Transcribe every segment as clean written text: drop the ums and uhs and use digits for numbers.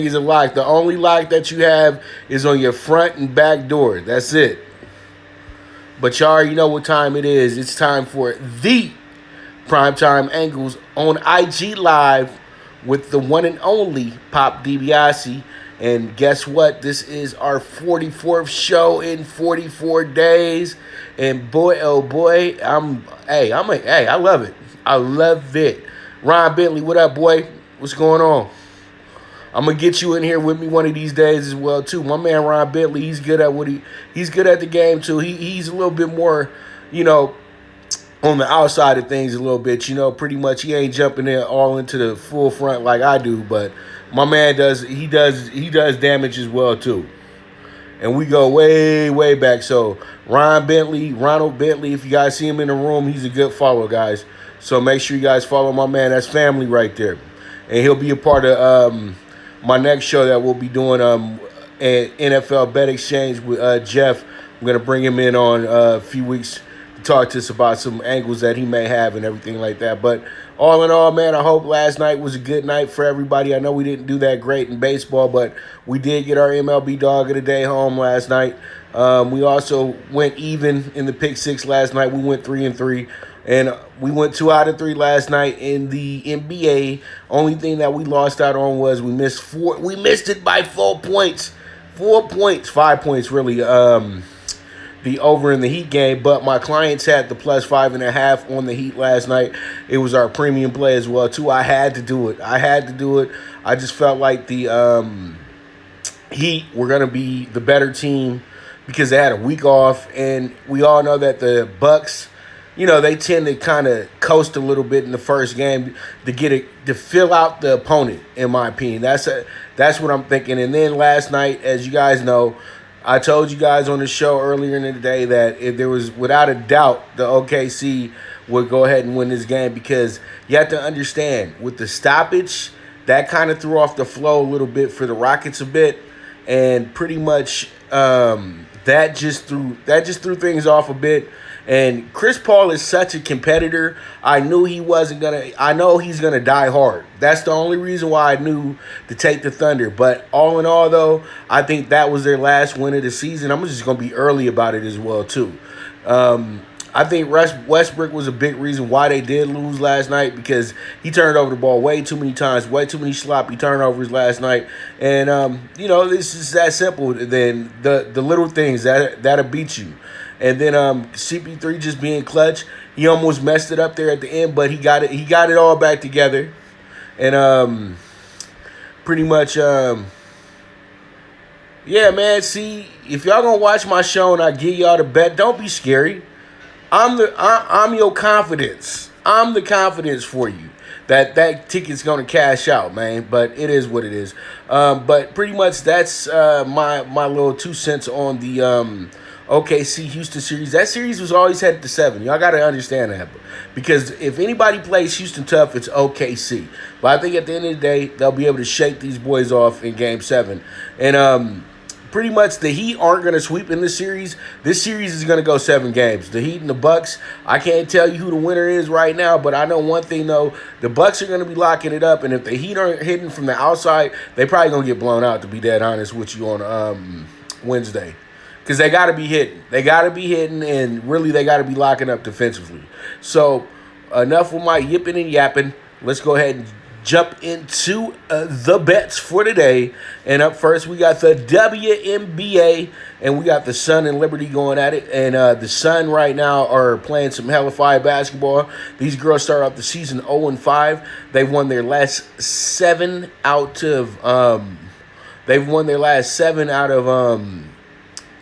is a lock. The only lock that you have is on your front and back door. That's it. But you already know what time it is. It's time for the Primetime Angles on IG Live with the one and only Pop DiBiase. And guess what? This is our 44th show in 44 days. And boy, oh boy, I love it. I love it. Ron Bentley, what up, boy? What's going on? I'm gonna get you in here with me one of these days as well too. My man Ron Bentley, he's good at he's good at the game too. He's a little bit more, on the outside of things a little bit. Pretty much he ain't jumping in all into the full front like I do, but my man does damage as well too. And we go way, way back. So Ronald Bentley, if you guys see him in the room, he's a good follow, guys. So make sure you guys follow my man. That's family right there. And he'll be a part of my next show that we'll be doing an NFL bet exchange with Jeff. I'm going to bring him in on a few weeks to talk to us about some angles that he may have and everything like that. But all in all, man, I hope last night was a good night for everybody. I know we didn't do that great in baseball, but we did get our MLB Dog of the Day home last night. We also went even in the Pick6 last night. We went 3-3. And we went 2 out of 3 last night in the NBA. Only thing that we lost out on was we missed it by 4 points. 4 points. 5 points, really. The over in the Heat game. But my clients had the plus 5.5 on the Heat last night. It was our premium play as well, too. I had to do it. I just felt like the Heat were going to be the better team because they had a week off. And we all know that the Bucks, they tend to kind of coast a little bit in the first game to fill out the opponent, in my opinion. That's what I'm thinking. And then last night, as you guys know, I told you guys on the show earlier in the day that if there was, without a doubt, the OKC would go ahead and win this game because you have to understand, with the stoppage, that kind of threw off the flow a little bit for the Rockets a bit, and pretty much that just threw things off a bit. And Chris Paul is such a competitor. I know he's going to die hard. That's the only reason why I knew to take the Thunder. But all in all, though, I think that was their last win of the season. I'm just going to be early about it as well, too. I think Westbrook was a big reason why they did lose last night because he turned over the ball way too many times, way too many sloppy turnovers last night. And, this is that simple. Then the little things that'll beat you. And then CP3 just being clutch. He almost messed it up there at the end, but he got it all back together. And pretty much, yeah, man. See, if y'all gonna watch my show and I give y'all the bet, don't be scary. I'm your confidence. I'm the confidence for you that ticket's gonna cash out, man. But it is what it is. But pretty much that's my little 2 cents on the OKC Houston series. That series was always headed to 7. Y'all got to understand that. Because if anybody plays Houston tough, it's OKC. But I think at the end of the day, they'll be able to shake these boys off in Game 7. And pretty much the Heat aren't going to sweep in this series. This series is going to go 7 games. The Heat and the Bucks, I can't tell you who the winner is right now, but I know one thing, though. The Bucks are going to be locking it up. And if the Heat aren't hitting from the outside, they probably going to get blown out, to be dead honest with you, on Wednesday. Because they got to be hitting. They got to be hitting, and really they got to be locking up defensively. So enough with my yipping and yapping. Let's go ahead and jump into the bets for today. And up first, we got the WNBA, and we got the Sun and Liberty going at it. And the Sun right now are playing some hella fire basketball. These girls start off the season 0-5. They've won their last 7 out of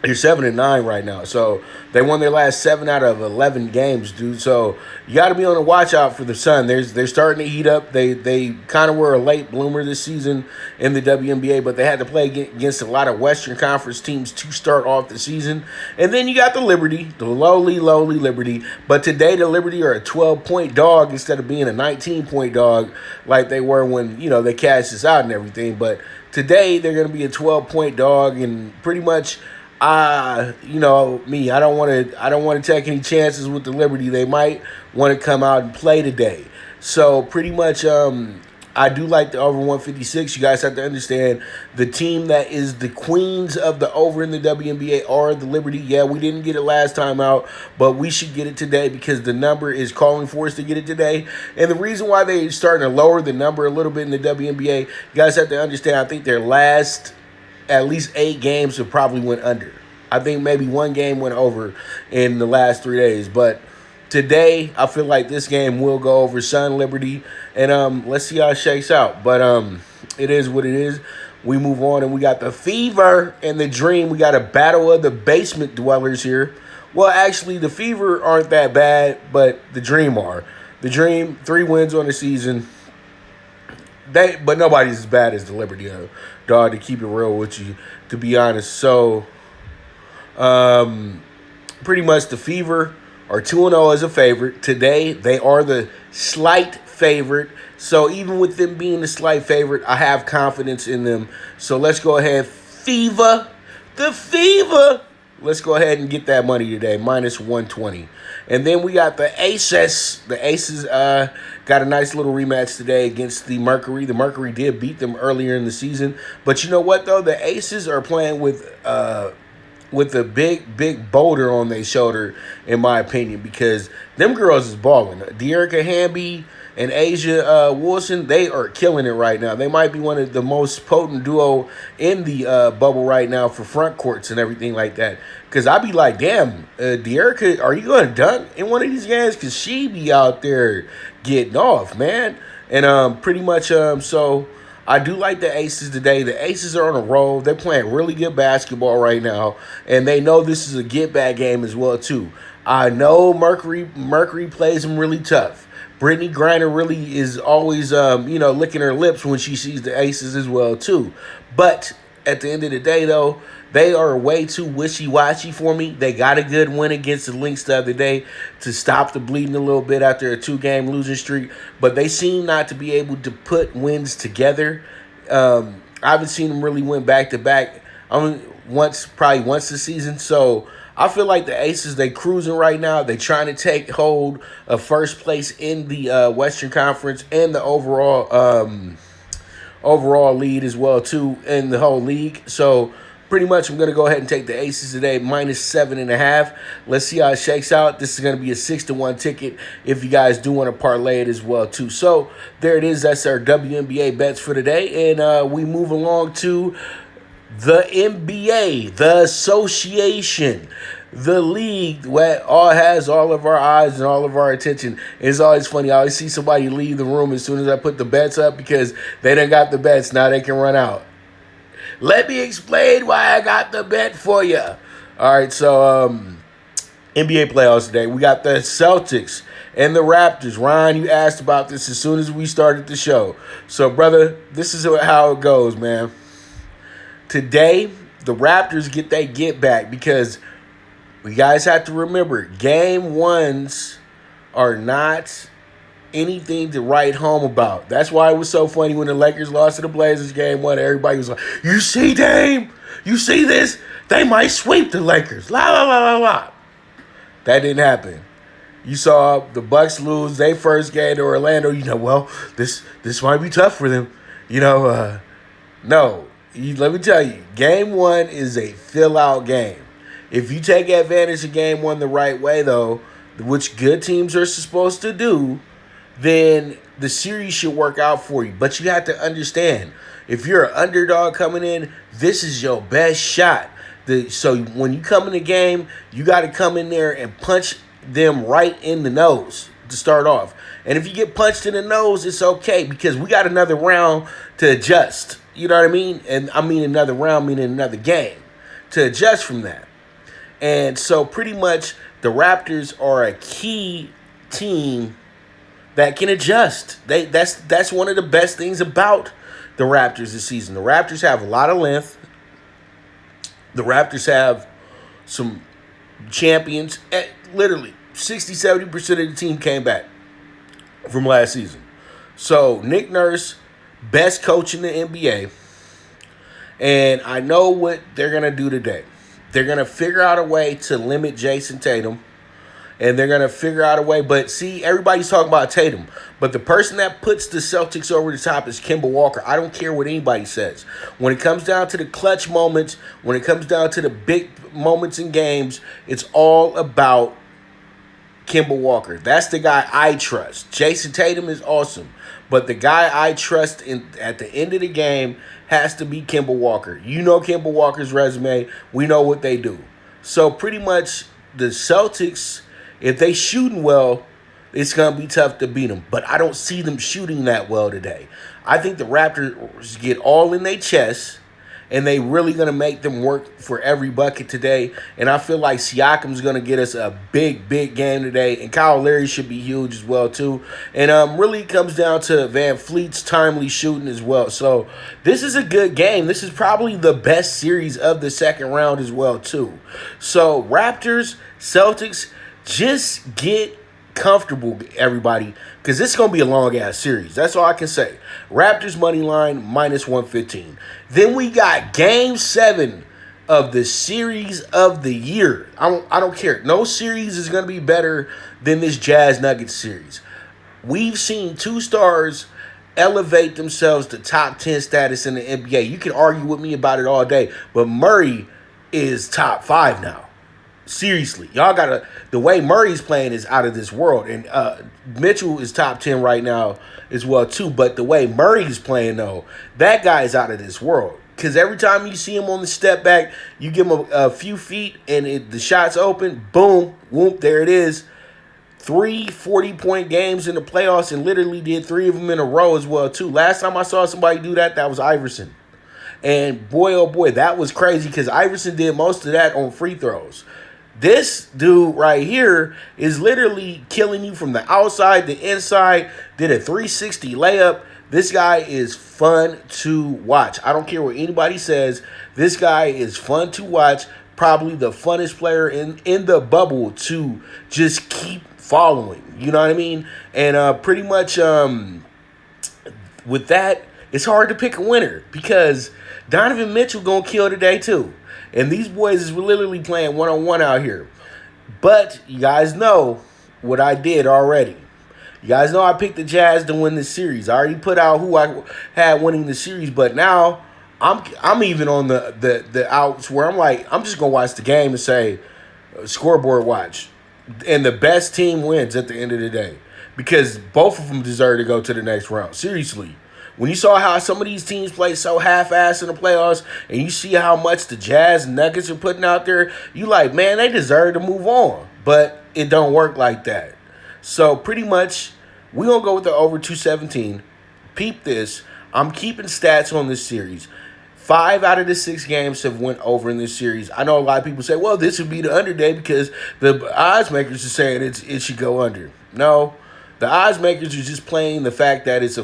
They're 7-9 right now. So they won their last 7 out of 11 games, dude. So you got to be on the watch out for the Sun. They're starting to heat up. They kind of were a late bloomer this season in the WNBA, but they had to play against a lot of Western Conference teams to start off the season. And then you got the Liberty, the lowly Liberty. But today the Liberty are a 12-point dog instead of being a 19-point dog like they were when, they cashed this out and everything. But today they're going to be a 12-point dog, and pretty much I don't want to take any chances with the Liberty. They might want to come out and play today. So pretty much I I do like the over 156. You guys have to understand the team that is the queens of the over in the WNBA are the Liberty. Yeah, we didn't get it last time out, but we should get it today because the number is calling for us to get it today. And the reason why they're starting to lower the number a little bit in the WNBA, you guys have to understand, I think their last at least 8 games have probably went under. I think maybe 1 game went over in the last 3 days, but today, I feel like this game will go over Sun Liberty, and let's see how it shakes out. But it is what it is. We move on, and we got the Fever and the Dream. We got a battle of the basement dwellers here. Well, actually, the Fever aren't that bad, but the Dream are. The Dream, 3 wins on the season. But nobody's as bad as the Liberty dog, to keep it real with you, to be honest. So, pretty much the Fever are 2-0 as a favorite. Today, they are the slight favorite. So even with them being the slight favorite, I have confidence in them. So let's go ahead. Fever. The Fever. Let's go ahead and get that money today. Minus 120. And then we got the Aces. The Aces got a nice little rematch today against the Mercury. The Mercury did beat them earlier in the season. But you know what, though? The Aces are playing with a big boulder on their shoulder, in my opinion, because them girls is balling. De'Erica Hamby and Asia Wilson, they are killing it right now. They might be one of the most potent duo in the bubble right now for front courts and everything like that. Because I be like, damn, De'Erica, are you going to dunk in one of these games? Because she be out there getting off, man. And pretty much, so I do like the Aces today. The Aces are on a roll. They're playing really good basketball right now, and they know this is a get-back game as well, too. I know Mercury plays them really tough. Brittany Griner really is always, licking her lips when she sees the Aces as well, too. But at the end of the day, though, they are way too wishy-washy for me. They got a good win against the Lynx the other day to stop the bleeding a little bit after a 2-game losing streak. But they seem not to be able to put wins together. I haven't seen them really win back-to-back. Probably once this season. So I feel like the Aces, they cruising right now. They trying to take hold of first place in the Western Conference and the overall lead as well, too, in the whole league. So pretty much, I'm going to go ahead and take the Aces today, minus 7.5. Let's see how it shakes out. This is going to be a 6-1 ticket if you guys do want to parlay it as well, too. So there it is. That's our WNBA bets for today. And we move along to the NBA, the association, the league that has all of our eyes and all of our attention. It's always funny. I always see somebody leave the room as soon as I put the bets up because they done got the bets. Now they can run out. Let me explain why I got the bet for you. All right, so NBA playoffs today. We got the Celtics and the Raptors. Ryan, you asked about this as soon as we started the show. So, brother, this is how it goes, man. Today, the Raptors get back because you guys have to remember, game ones are not anything to write home about. That's why it was so funny when the Lakers lost to the Blazers game 1. Everybody was like, you see, Dame? You see this? They might sweep the Lakers. La, la, la, la, la. That didn't happen. You saw the Bucks lose their first game to Orlando. Well, this might be tough for them. No. Let me tell you, game 1 is a fill-out game. If you take advantage of game 1 the right way, though, which good teams are supposed to do, then the series should work out for you. But you have to understand, if you're an underdog coming in, this is your best shot. So when you come in the game, you got to come in there and punch them right in the nose to start off. And if you get punched in the nose, it's okay because we got another round to adjust. You know what I mean? And I mean another round, meaning another game to adjust from that. And so pretty much the Raptors are a key team that can adjust. That's one of the best things about the Raptors this season. The Raptors have a lot of length. The Raptors have some champions. Literally, 60-70% of the team came back from last season. So, Nick Nurse, best coach in the NBA. And I know what they're going to do today. They're going to figure out a way to limit Jason Tatum. and they're going to figure out a way. But see, everybody's talking about Tatum. But the person that puts the Celtics over the top is Kemba Walker. I don't care what anybody says. When it comes down to the clutch moments, when it comes down to the big moments in games, it's all about Kemba Walker. That's the guy I trust. Jason Tatum is awesome. But the guy I trust at the end of the game has to be Kemba Walker. You know Kemba Walker's resume. We know what they do. So pretty much the Celtics, if they shooting well, it's going to be tough to beat them. But I don't see them shooting that well today. I think the Raptors get all in their chest, and they really going to make them work for every bucket today. And I feel like Siakam's going to get us a big, big game today. And Kyle Lowry should be huge as well, too. And really comes down to Van Fleet's timely shooting as well. So this is a good game. This is probably the best series of the second round as well, too. So Raptors, Celtics, just get comfortable, everybody, because this is going to be a long-ass series. That's all I can say. Raptors money line -115. Then we got Game 7 of the series of the year. I don't care. No series is going to be better than this Jazz Nuggets series. We've seen two stars elevate themselves to top 10 status in the NBA. You can argue with me about it all day, but Murray is top 5 now. Seriously, y'all gotta. The way Murray's playing is out of this world, and Mitchell is top 10 right now as well too. But the way Murray's playing, though, that guy is out of this world. Because every time you see him on the step back, you give him a few feet, and the shot's open. Boom, whoop, there it is. 3 40-point games in the playoffs, and literally did 3 of them in a row as well too. Last time I saw somebody do that, that was Iverson. And boy, oh boy, that was crazy because Iverson did most of that on free throws. This dude right here is literally killing you from the outside, the inside, did a 360 layup. This guy is fun to watch. I don't care what anybody says. This guy is fun to watch. Probably the funnest player in the bubble to just keep following. You know what I mean? And pretty much with that, it's hard to pick a winner because Donovan Mitchell going to kill today too. And these boys is literally playing one-on-one out here. But you guys know what I did already. You guys know I picked the Jazz to win this series. I already put out who I had winning the series. But now I'm even on the outs where I'm like, I'm just going to watch the game and say, scoreboard watch. And the best team wins at the end of the day. Because both of them deserve to go to the next round. Seriously. When you saw how some of these teams play so half-assed in the playoffs, and you see how much the Jazz and Nuggets are putting out there, you like, man, they deserve to move on. But it don't work like that. So pretty much, we're going to go with the over 217. Peep this. I'm keeping stats on this series. 5 out of the 6 games have went over in this series. I know a lot of people say, well, this would be the under day because the odds makers are saying it should go under. No. The odds makers are just playing the fact that it's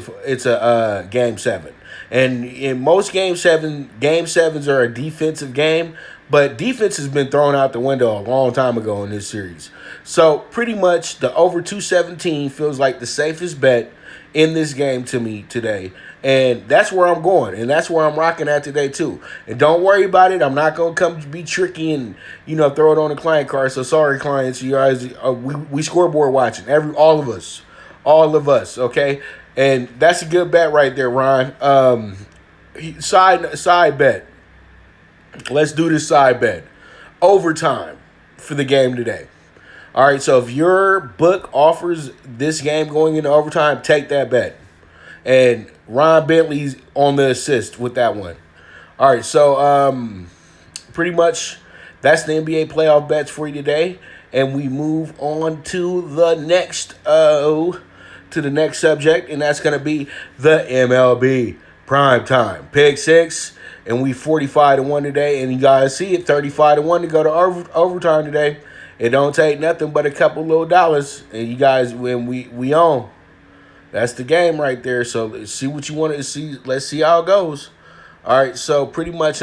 a game 7, and in most game sevens are a defensive game, but defense has been thrown out the window a long time ago in this series. So pretty much the over 217 feels like the safest bet in this game to me today, and that's where I'm going, and that's where I'm rocking at today too. And don't worry about it. I'm not gonna come be tricky and throw it on the client card. So sorry, clients, you guys. We scoreboard watching all of us, okay? And that's a good bet right there, Ron. Side bet. Let's do this side bet. Overtime for the game today. All right, so if your book offers this game going into overtime, take that bet. And Ron Bentley's on the assist with that one. All right, so pretty much that's the NBA playoff bets for you today. And we move on to the next subject, and that's going to be the MLB PrimeTime PK6. And we 45-1 today, and you guys see it, 35-1 to go to overtime today. It don't take nothing but a couple little dollars, and you guys, when we on. That's the game right there. So let's see what you want to see. Let's see how it goes. All right, so pretty much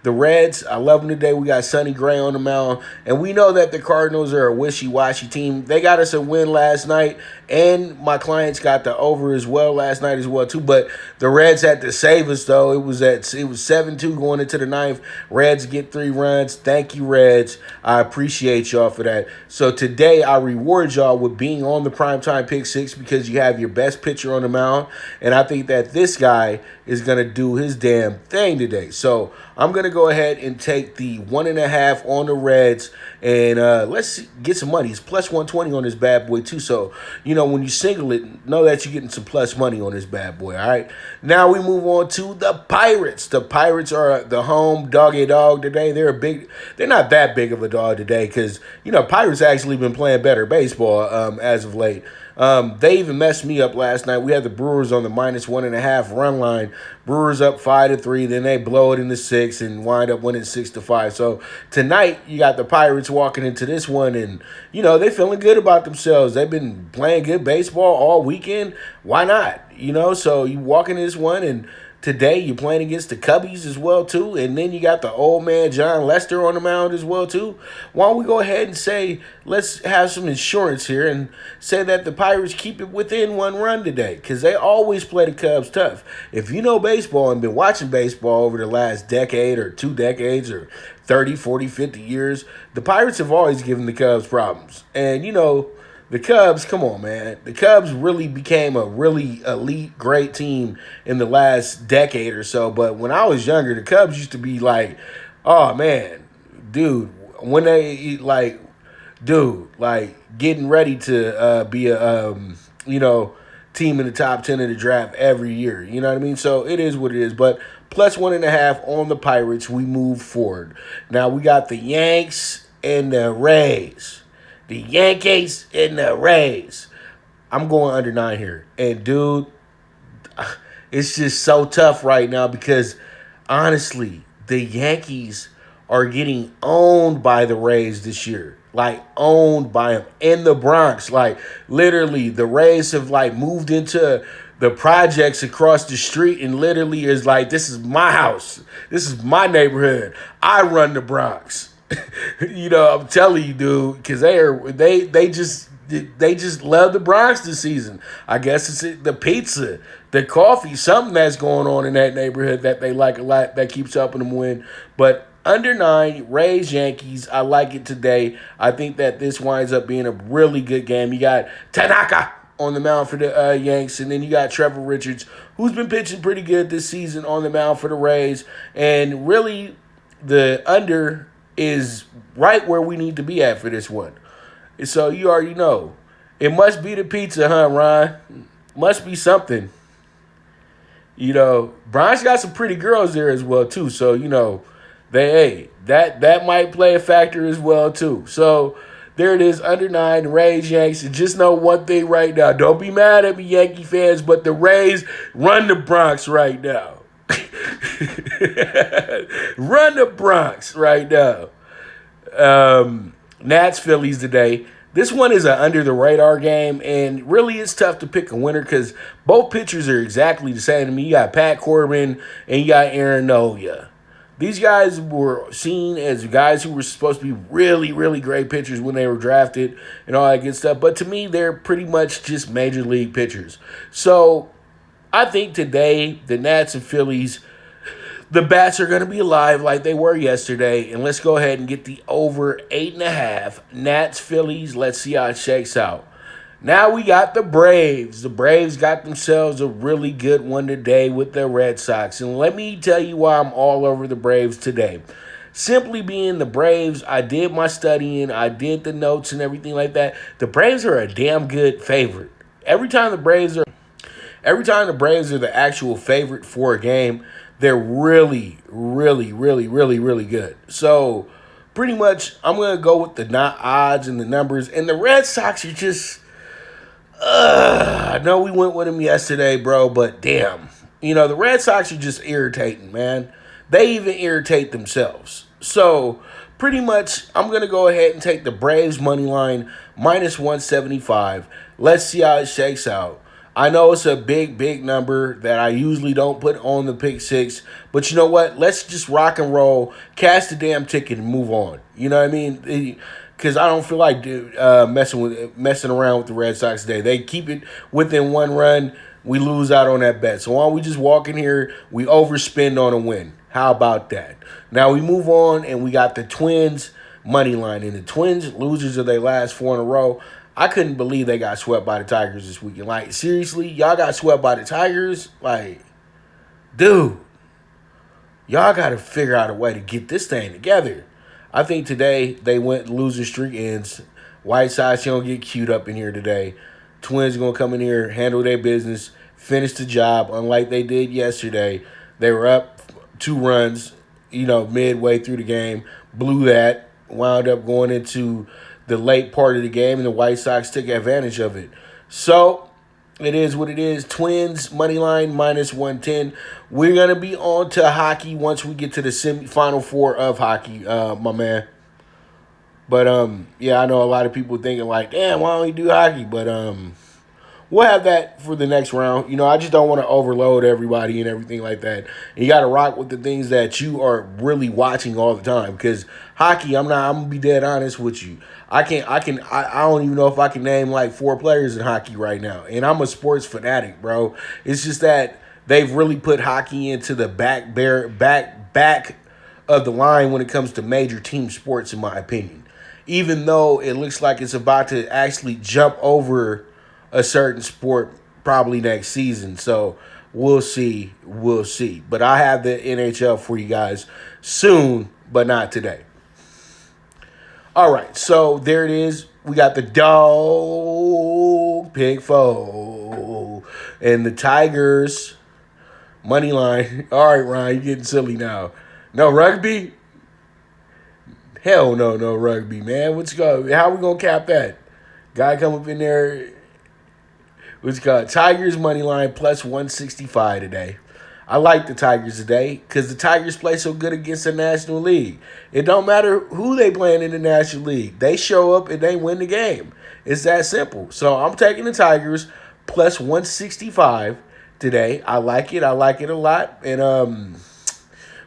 The Reds, I love them today. We got Sonny Gray on the mound. And we know that the Cardinals are a wishy-washy team. They got us a win last night. And my clients got the over as well last night as well, too. But the Reds had to save us, though. It was 7-2 going into the ninth. Reds get 3 runs. Thank you, Reds. I appreciate y'all for that. So today, I reward y'all with being on the Primetime Pick 6 because you have your best pitcher on the mound. And I think that this guy is going to do his damn thing today. So I'm going to go ahead and take the 1.5 on the Reds. And let's get some money. It's plus 120 on this bad boy, too. So, when you single it, know that you're getting some plus money on this bad boy, all right? Now we move on to the Pirates. The Pirates are the home dog today. They're not that big of a dog today because, Pirates actually been playing better baseball as of late. They even messed me up last night. We had the Brewers on the minus 1.5 run line. Brewers up 5-3. Then they blow it into 6 and wind up winning 6-5. So tonight you got the Pirates walking into this one, and they feeling good about themselves. They've been playing good baseball all weekend. Why not? So you walk into this one, and today you're playing against the Cubbies as well, too. And then you got the old man John Lester on the mound as well, too. Why don't we go ahead and say, let's have some insurance here and say that the Pirates keep it within 1 run today because they always play the Cubs tough. If you know baseball and been watching baseball over the last decade or 2 decades or 30, 40, 50 years, the Pirates have always given the Cubs problems. And, the Cubs, come on, man. The Cubs really became a really elite, great team in the last decade or so. But when I was younger, the Cubs used to be like, oh, man, dude, when they, getting ready to be a, team in the top 10 of the draft every year. You know what I mean? So it is what it is. But plus 1.5 on the Pirates, we move forward. Now we got the Yanks and the Rays. The Yankees and the Rays. I'm going under 9 here. And, dude, it's just so tough right now because, honestly, the Yankees are getting owned by the Rays this year. Owned by them in the Bronx. Literally, the Rays have, moved into the projects across the street and literally is this is my house. This is my neighborhood. I run the Bronx. I'm telling you, dude, because they just love the Bronx this season. I guess it's the pizza, the coffee, something that's going on in that neighborhood that they like a lot that keeps helping them win. But under 9, Rays, Yankees, I like it today. I think that this winds up being a really good game. You got Tanaka on the mound for the Yanks, and then you got Trevor Richards, who's been pitching pretty good this season on the mound for the Rays. And really, the under is right where we need to be at for this one. So you already know. It must be the pizza, huh, Ron? Must be something. Brian's got some pretty girls there as well, too. So, that might play a factor as well, too. So there it is, under 9, Rays, Yanks. And just know one thing right now. Don't be mad at me, Yankee fans, but the Rays run the Bronx right now. Run the Bronx right now. Nats, Phillies today. This one is an under-the-radar game, and really it's tough to pick a winner because both pitchers are exactly the same to me. You got Pat Corbin and you got Aaron Nola. These guys were seen as guys who were supposed to be really, really great pitchers when they were drafted and all that good stuff. But to me, they're pretty much just major league pitchers. So I think today the Nats and Phillies, the bats are going to be alive like they were yesterday. And let's go ahead and get the over 8.5. Nats, Phillies. Let's see how it shakes out. Now we got the Braves. The Braves got themselves a really good one today with the Red Sox. And let me tell you why I'm all over the Braves today. Simply being the Braves, I did my studying. I did the notes and everything like that. The Braves are a damn good favorite. Every time the Braves are the actual favorite for a game, they're really, really, really, really, really good. So, pretty much, I'm going to go with the odds and the numbers. And the Red Sox are just, I know we went with them yesterday, bro, but damn. The Red Sox are just irritating, man. They even irritate themselves. So, pretty much, I'm going to go ahead and take the Braves money line, minus 175. Let's see how it shakes out. I know it's a big number that I usually don't put on the pick six, but you know what? Let's just rock and roll, cash the damn ticket, and move on. You know what I mean? Because I don't feel like messing around with the Red Sox today. They keep it within one run, we lose out on that bet. So why don't we just walk in here, we overspend on a win? How about that? Now we move on, and we got the Twins money line, and the Twins losers of their last four in a row. I couldn't believe they got swept by the Tigers this weekend. Like, seriously, y'all got swept by the Tigers? Like, dude, y'all got to figure out a way to get this thing together. I think today they went losing streak ends. White Sox going to get queued up in here today. Twins going to come in here, handle their business, finish the job, unlike they did yesterday. They were up 2 runs, midway through the game, blew that, wound up going into the late part of the game, and the White Sox took advantage of it. So it is what it is. Twins money line -110. We're gonna be on to hockey once we get to the semifinal 4 of hockey, my man. But yeah, I know a lot of people thinking like, damn, why don't we do hockey? But we'll have that for the next round. I just don't want to overload everybody and everything like that. And you got to rock with the things that you are really watching all the time. Because hockey, I'm gonna be dead honest with you. I don't even know if I can name like 4 players in hockey right now. And I'm a sports fanatic, bro. It's just that they've really put hockey into the back of the line when it comes to major team sports, in my opinion. Even though it looks like it's about to actually jump over a certain sport probably next season. So we'll see. But I have the NHL for you guys soon, but not today. All right, so there it is. We got the Dog PK4 and the Tigers money line. All right, Ryan, you're getting silly now. No rugby? Hell no rugby, man. How we gonna cap that? Guy come up in there. What's called Tigers money line +165 today. I like the Tigers today because the Tigers play so good against the National League. It don't matter who they playing in the National League. They show up and they win the game. It's that simple. So I'm taking the Tigers +165 today. I like it. I like it a lot. And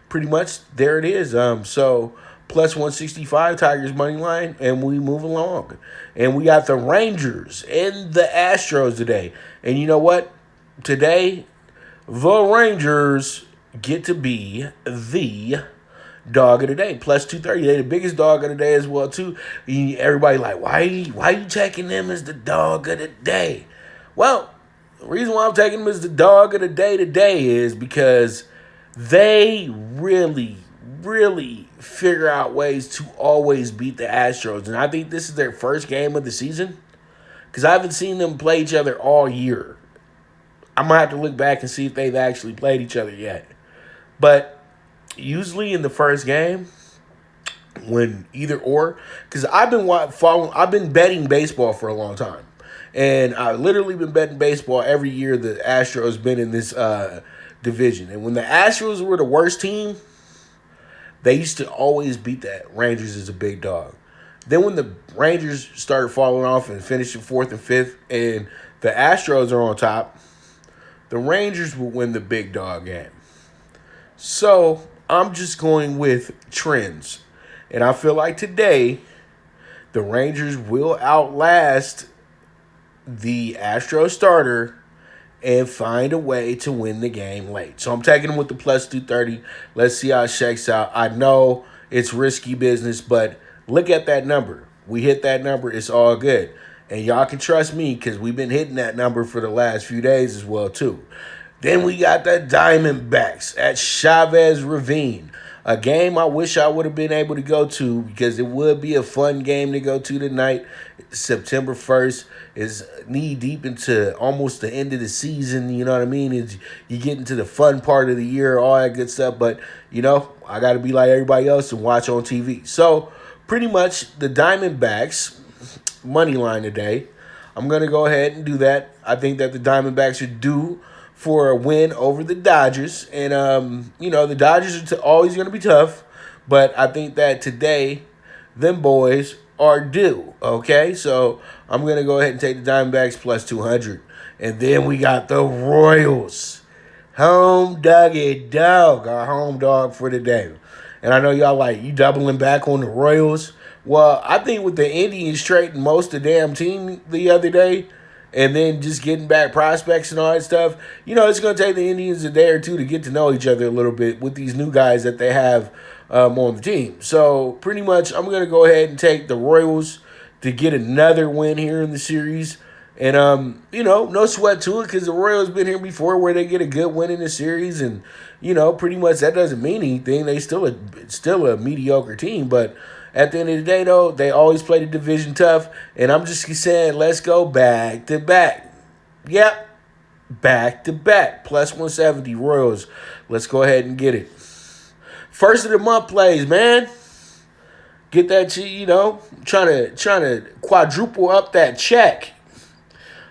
pretty much there it is. So +165 Tigers money line, and we move along. And we got the Rangers and the Astros today. And you know what? Today, the Rangers get to be the dog of the day, +230. They're the biggest dog of the day as well, too. Everybody like, why you taking them as the dog of the day? Well, the reason why I'm taking them as the dog of the day today is because they really figure out ways to always beat the Astros. And I think this is their first game of the season because I haven't seen them play each other all year. I'm going to have to look back and see if they've actually played each other yet. But usually in the first game, when either or, because I've been betting baseball for a long time. And I've literally been betting baseball every year the Astros been in this division. And when the Astros were the worst team, they used to always beat the Rangers as a big dog. Then when the Rangers started falling off and finishing 4th and 5th, and the Astros are on top, the Rangers will win the big dog game. So I'm just going with trends. And I feel like today, the Rangers will outlast the Astros starter and find a way to win the game late. So I'm taking them with the +230. Let's see how it shakes out. I know it's risky business, but look at that number. We hit that number. It's all good. And y'all can trust me because we've been hitting that number for the last few days as well, too. Then we got the Diamondbacks at Chavez Ravine. A game I wish I would have been able to go to because it would be a fun game to go to tonight. September 1st is knee-deep into almost the end of the season, you know what I mean? You get into the fun part of the year, all that good stuff. But, I got to be like everybody else and watch on TV. So, pretty much the Diamondbacks money line today. I'm going to go ahead and do that. I think that the Diamondbacks are due for a win over the Dodgers. And, the Dodgers are always going to be tough. But I think that today, them boys are due. Okay, so I'm going to go ahead and take the Diamondbacks plus 200. And then we got the Royals. Home doggy dog, our home dog for the day. And I know y'all like, you doubling back on the Royals. Well, I think with the Indians trading most of the damn team the other day, and then just getting back prospects and all that stuff, it's going to take the Indians a day or two to get to know each other a little bit with these new guys that they have on the team. So pretty much I'm going to go ahead and take the Royals to get another win here in the series. And, no sweat to it because the Royals been here before where they get a good win in the series. And, pretty much that doesn't mean anything. They still a mediocre team. But at the end of the day, though, they always play the division tough. And I'm just saying, let's go back to back. Yep, back to back. Plus 170 Royals. Let's go ahead and get it. First of the month plays, man. Get that, trying to quadruple up that check.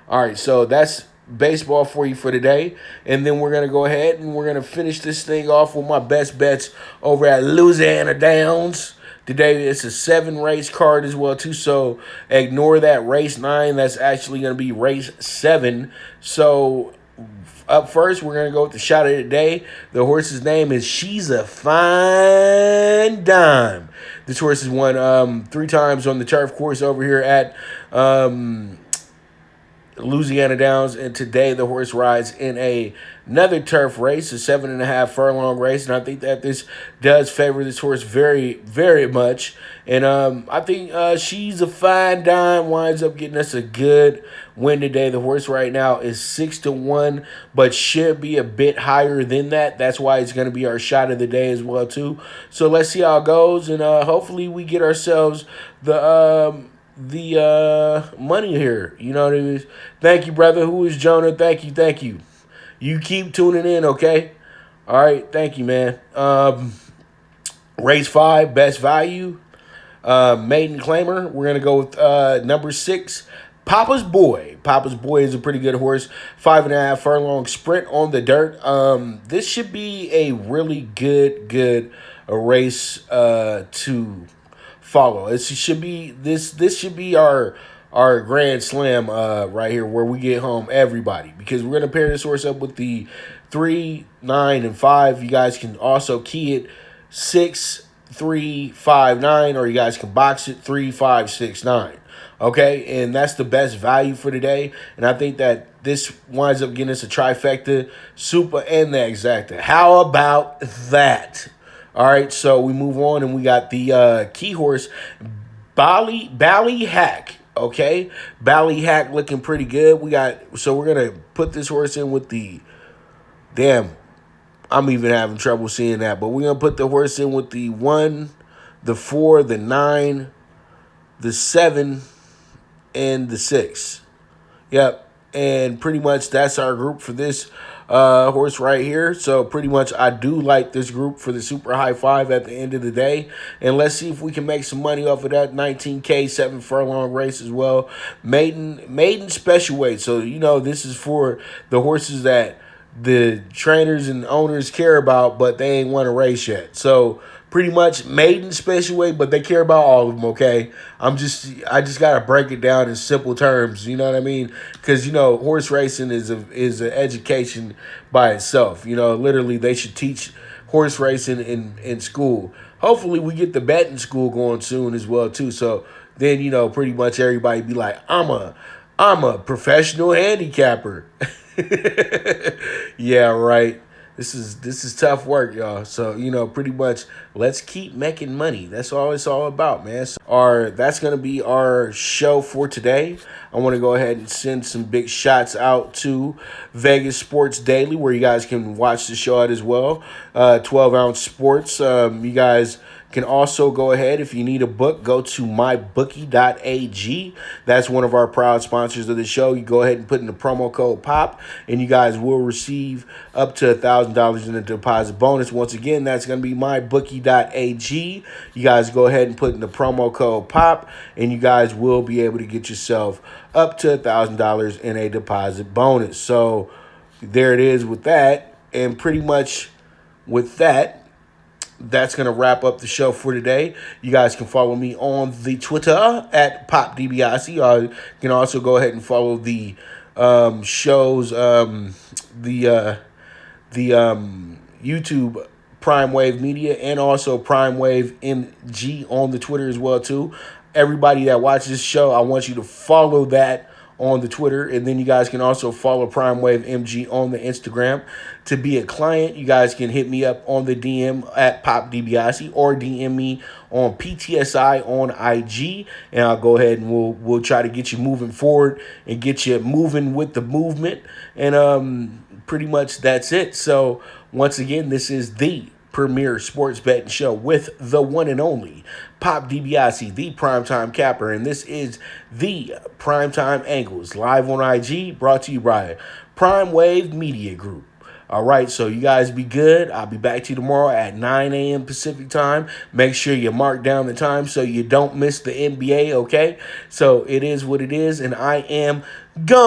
All right, so that's baseball for you for today. And then we're going to go ahead and we're going to finish this thing off with my best bets over at Louisiana Downs. Today, it's a 7-race card as well, too, so ignore that race 9. That's actually going to be race 7. So up first, we're going to go with the shot of the day. The horse's name is She's a Fine Dime. This horse has won 3 times on the turf course over here at Louisiana Downs, and today the horse rides in another turf race, a 7.5 furlong race, and I think that this does favor this horse very, very much. And I think She's a Fine Dime winds up getting us a good win today. The horse right now is 6-1, but should be a bit higher than that. That's why it's going to be our shot of the day as well too. So let's see how it goes, and hopefully we get ourselves the money here. You know what I mean? Thank you, brother. Who is Jonah? Thank you. You keep tuning in, okay? All right, thank you, man. Race 5, best value. Maiden claimer. We're gonna go with number 6, Papa's Boy. Papa's Boy is a pretty good horse. 5.5 furlong sprint on the dirt. This should be a really good race to follow. This should be our grand slam right here where we get home everybody, because we're gonna pair this horse up with the 3, 9, and 5. You guys can also key it 6, 3, 5, 9, or you guys can box it 3, 5, 6, 9. Okay, and that's the best value for today. And I think that this winds up getting us a trifecta, super, and the exacta. How about that? All right, so we move on, and we got the key horse, Bally Hack. Okay, Bally Hack looking pretty good. So we're gonna put this horse in with the I'm even having trouble seeing that, but we're gonna put the horse in with the 1, the 4, the 9, the 7, and the 6. Yep, and pretty much that's our group for this horse right here. So pretty much I do like this group for the super high 5 at the end of the day. And let's see if we can make some money off of that 19K 7 furlong race as well. Maiden special weight. So this is for the horses that the trainers and owners care about, but they ain't won a race yet. So pretty much maiden special weight, but they care about all of them, okay? I just got to break it down in simple terms, you know what I mean? Because, horse racing is an education by itself. Literally they should teach horse racing in school. Hopefully we get the betting school going soon as well, too. So then, pretty much everybody be like, I'm a professional handicapper. Yeah, right. This is tough work, y'all. So, pretty much let's keep making money. That's all it's all about, man. So that's going to be our show for today. I want to go ahead and send some big shots out to Vegas Sports Daily, where you guys can watch the show at as well. 12-ounce sports. You guys can also go ahead, if you need a book, go to mybookie.ag. That's one of our proud sponsors of the show. You go ahead and put in the promo code POP, and you guys will receive up to $1,000 in a deposit bonus. Once again, that's going to be mybookie.ag. You guys go ahead and put in the promo code POP, and you guys will be able to get yourself up to $1,000 in a deposit bonus. So there it is with that. And pretty much with that, that's going to wrap up the show for today. You guys can follow me on the Twitter at PopDiBiase. You can also go ahead and follow the shows, YouTube Prime Wave Media, and also Prime Wave MG on the Twitter as well too. Everybody that watches this show, I want you to follow that on the Twitter, and then you guys can also follow Prime Wave MG on the Instagram. To be a client, you guys can hit me up on the DM at PopDiBiase or DM me on PTSI on IG, and I'll go ahead and we'll try to get you moving forward and get you moving with the movement. And pretty much that's it. So once again, this is the premier sports betting show with the one and only Pop DiBiase, the primetime capper, and this is the Primetime Angles Live on IG, brought to you by Prime Wave Media Group. All right, so you guys be good. I'll be back to you tomorrow at 9 a.m. Pacific time. Make sure you mark down the time so you don't miss the NBA, okay? So it is what it is, and I am gone.